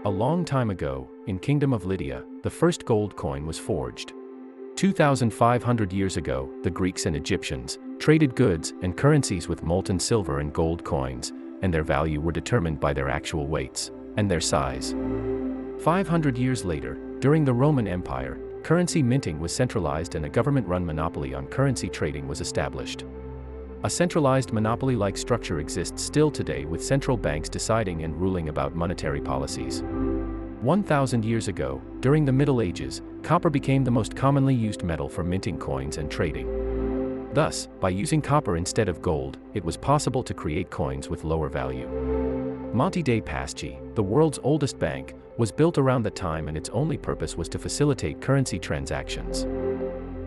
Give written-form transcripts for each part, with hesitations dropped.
A long time ago, in Kingdom of Lydia, the first gold coin was forged. 2,500 years ago, the Greeks and Egyptians traded goods and currencies with molten silver and gold coins, and their value were determined by their actual weights and their size. 500 years later, during the Roman Empire, currency minting was centralized and a government-run monopoly on currency trading was established. A centralized monopoly-like structure exists still today, with central banks deciding and ruling about monetary policies. 1,000 years ago, during the Middle Ages, copper became the most commonly used metal for minting coins and trading. Thus, by using copper instead of gold, it was possible to create coins with lower value. Monte dei Paschi, the world's oldest bank, was built around that time, and its only purpose was to facilitate currency transactions.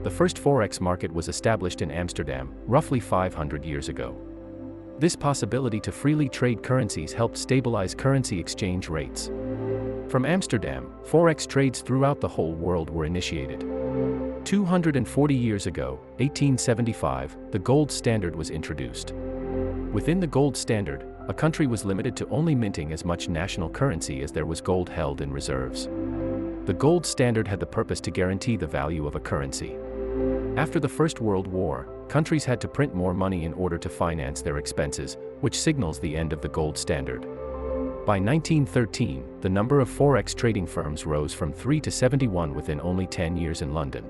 The first forex market was established in Amsterdam, roughly 500 years ago. This possibility to freely trade currencies helped stabilize currency exchange rates. From Amsterdam, forex trades throughout the whole world were initiated. 240 years ago, 1875, the gold standard was introduced. Within the gold standard, a country was limited to only minting as much national currency as there was gold held in reserves. The gold standard had the purpose to guarantee the value of a currency. After the First World War, countries had to print more money in order to finance their expenses, which signals the end of the gold standard. By 1913, the number of forex trading firms rose from 3 to 71 within only 10 years in London.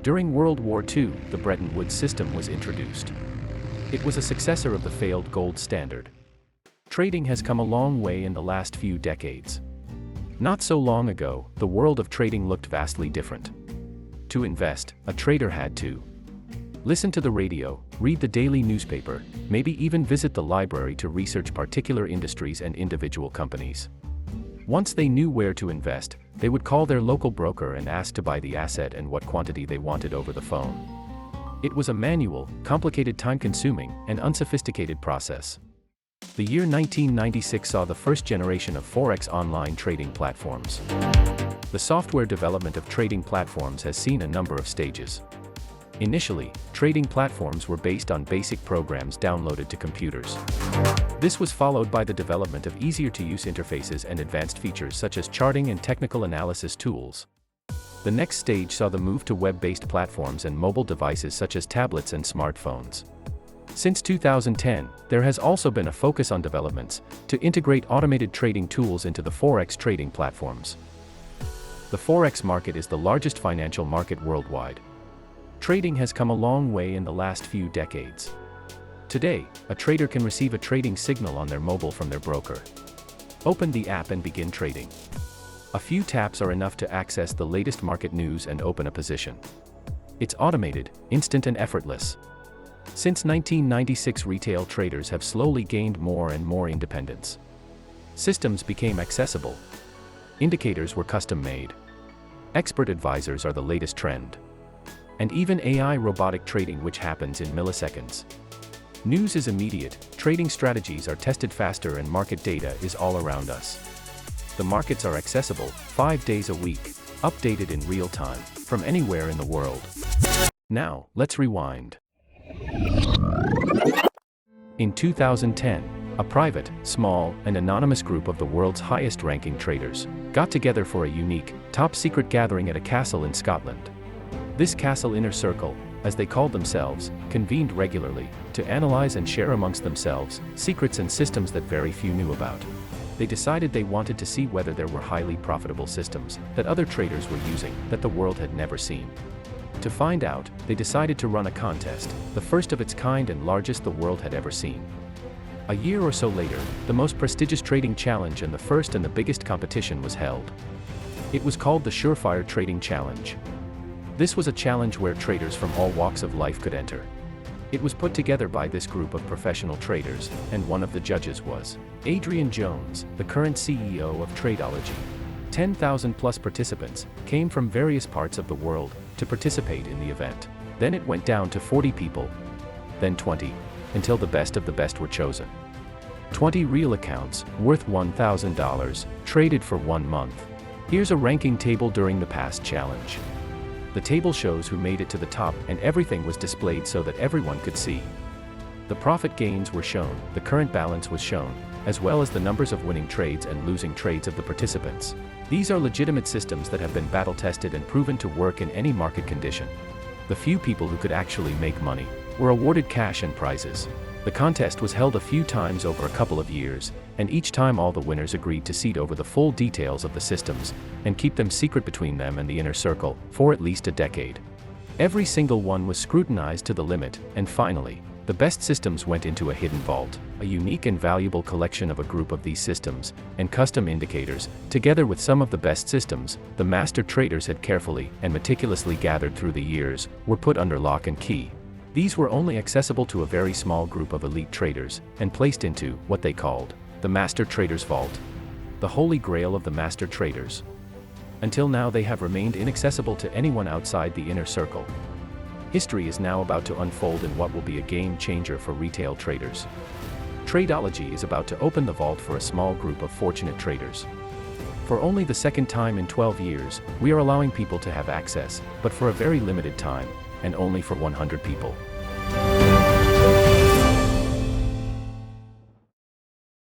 During World War II, the Bretton Woods system was introduced. It was a successor of the failed gold standard. Trading has come a long way in the last few decades. Not so long ago, the world of trading looked vastly different. To invest, a trader had to listen to the radio, read the daily newspaper, maybe even visit the library to research particular industries and individual companies. Once they knew where to invest, they would call their local broker and ask to buy the asset and what quantity they wanted over the phone. It was a manual, complicated, time-consuming, and unsophisticated process. The year 1996 saw the first generation of forex online trading platforms. The software development of trading platforms has seen a number of stages. Initially, trading platforms were based on basic programs downloaded to computers. This was followed by the development of easier-to-use interfaces and advanced features such as charting and technical analysis tools. The next stage saw the move to web-based platforms and mobile devices such as tablets and smartphones. Since 2010, there has also been a focus on developments to integrate automated trading tools into the forex trading platforms. The forex market is the largest financial market worldwide. Trading has come a long way in the last few decades. Today, a trader can receive a trading signal on their mobile from their broker. Open the app and begin trading. A few taps are enough to access the latest market news and open a position. It's automated, instant, and effortless. Since 1996, retail traders have slowly gained more and more independence. Systems became accessible. Indicators were custom-made. Expert advisors are the latest trend. And even AI robotic trading, which happens in milliseconds. News is immediate, trading strategies are tested faster, and market data is all around us. The markets are accessible, 5 days a week, updated in real time, from anywhere in the world. Now, let's rewind. In 2010, a private, small, and anonymous group of the world's highest-ranking traders got together for a unique, top-secret gathering at a castle in Scotland. This castle inner circle, as they called themselves, convened regularly to analyze and share amongst themselves secrets and systems that very few knew about. They decided they wanted to see whether there were highly profitable systems that other traders were using that the world had never seen. To find out, they decided to run a contest, the first of its kind and largest the world had ever seen. A year or so later, the most prestigious trading challenge and the first and the biggest competition was held. It was called the Surefire Trading Challenge. This was a challenge where traders from all walks of life could enter. It was put together by this group of professional traders, and one of the judges was Adrian Jones, the current CEO of Tradeology. 10,000 plus participants came from various parts of the world to participate in the event. Then it went down to 40 people, then 20, until the best of the best were chosen. 20 real accounts, worth $1,000, traded for 1 month. Here's a ranking table during the past challenge. The table shows who made it to the top, and everything was displayed so that everyone could see. The profit gains were shown, the current balance was shown, as well as the numbers of winning trades and losing trades of the participants. These are legitimate systems that have been battle-tested and proven to work in any market condition. The few people who could actually make money were awarded cash and prizes. The contest was held a few times over a couple of years, and each time all the winners agreed to cede over the full details of the systems and keep them secret between them and the inner circle for at least a decade. Every single one was scrutinized to the limit, and finally, the best systems went into a hidden vault, a unique and valuable collection of a group of these systems and custom indicators, together with some of the best systems the master traders had carefully and meticulously gathered through the years, were put under lock and key. These were only accessible to a very small group of elite traders and placed into what they called the Master Traders Vault, the holy grail of the master traders. Until now they have remained inaccessible to anyone outside the inner circle. History is now about to unfold in what will be a game changer for retail traders. Tradeology is about to open the vault for a small group of fortunate traders. For only the second time in 12 years, we are allowing people to have access, but for a very limited time, and only for 100 people.